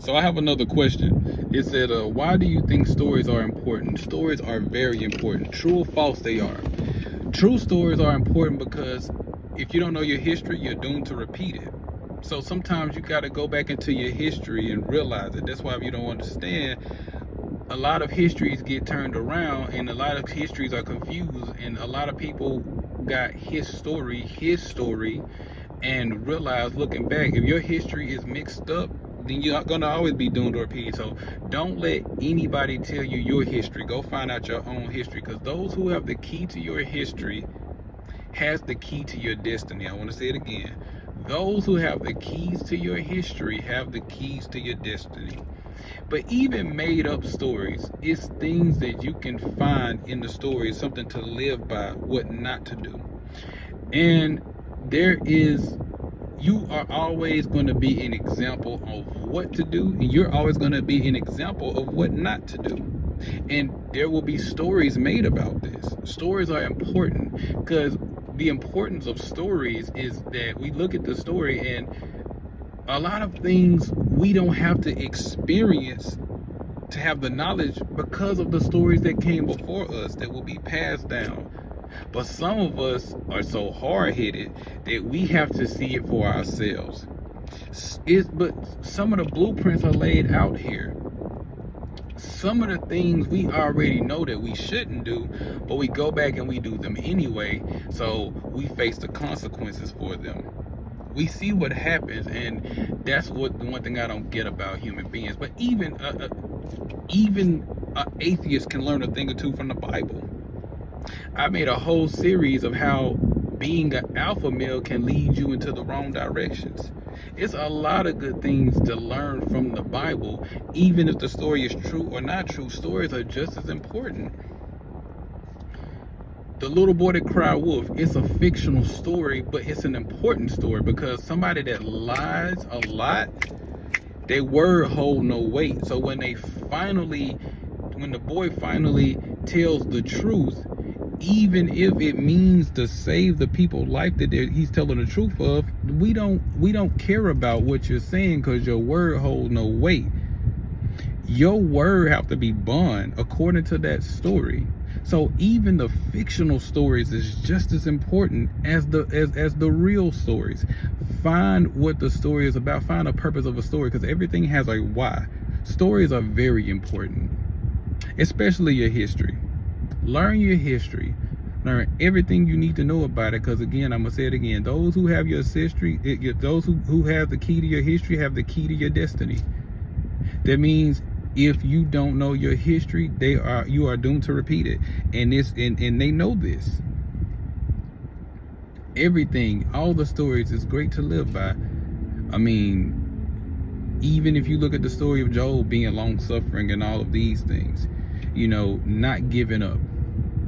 So I have another question. It said, why do you think stories are important? Stories are very important. True or false, they are. True stories are important because if you don't know your history, you're doomed to repeat it. So sometimes you got to go back into your history and realize it. That's why if you don't understand, a lot of histories get turned around and a lot of histories are confused, and a lot of people got his story, and realize looking back, if your history is mixed up, then you're gonna always be doomed to repeat. So don't let anybody tell you your history. Go find out your own history, because those who have the key to your history has the key to your destiny. I want to say it again. Those who have the keys to your history have the keys to your destiny. But even made up stories, it's things that you can find in the story, something to live by, what not to do. And you are always going to be an example of what to do, and you're always going to be an example of what not to do. And there will be stories made about this. Stories are important, because the importance of stories is that we look at the story, and a lot of things we don't have to experience to have the knowledge, because of the stories that came before us that will be passed down. But some of us are so hard-headed that we have to see it for ourselves. But some of the blueprints are laid out here. Some of the things we already know that we shouldn't do, but we go back and we do them anyway, so we face the consequences for them. We see what happens, and that's what the one thing I don't get about human beings. But even an atheist can learn a thing or two from the Bible. I made a whole series of how being an alpha male can lead you into the wrong directions. It's a lot of good things to learn from the Bible. Even if the story is true or not true, stories are just as important. The Little Boy That Cried Wolf, it's a fictional story, but it's an important story, because somebody that lies a lot, their word hold no weight. So when the boy finally tells the truth, even if it means to save the people's life that he's telling the truth of, we don't care about what you're saying, because your word holds no weight. Your word have to be bond according to that story. So even the fictional stories is just as important as the real stories. Find what the story is about. Find the purpose of a story, because everything has a why. Stories are very important, especially your history. Learn your history. Learn everything you need to know about it, because again, I'm gonna say it again, those who have your history, those who have the key to your history have the key to your destiny. That means if you don't know your history, you are doomed to repeat it. And they know this. Everything, all the stories is great to live by. I mean, even if you look at the story of Job being long suffering and all of these things, not giving up.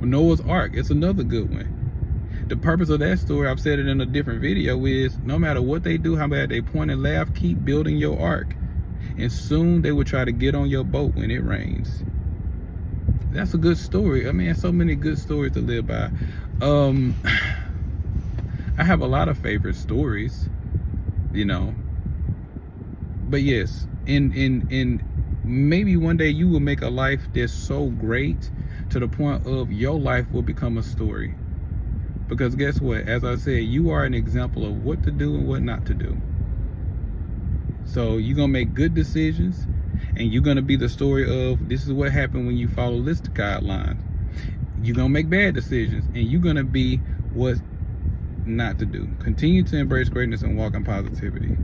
Noah's Ark, it's another good one. The purpose of that story, I've said it in a different video, is no matter what they do, how bad they point and laugh, keep building your ark. And soon they will try to get on your boat when it rains. That's a good story. I mean, so many good stories to live by. I have a lot of favorite stories, But yes, and maybe one day you will make a life that's so great to the point of your life will become a story. Because guess what? As I said, you are an example of what to do and what not to do. So you're going to make good decisions, and you're going to be the story of this is what happened when you follow this guideline. You're going to make bad decisions, and you're going to be what not to do. Continue to embrace greatness and walk in positivity.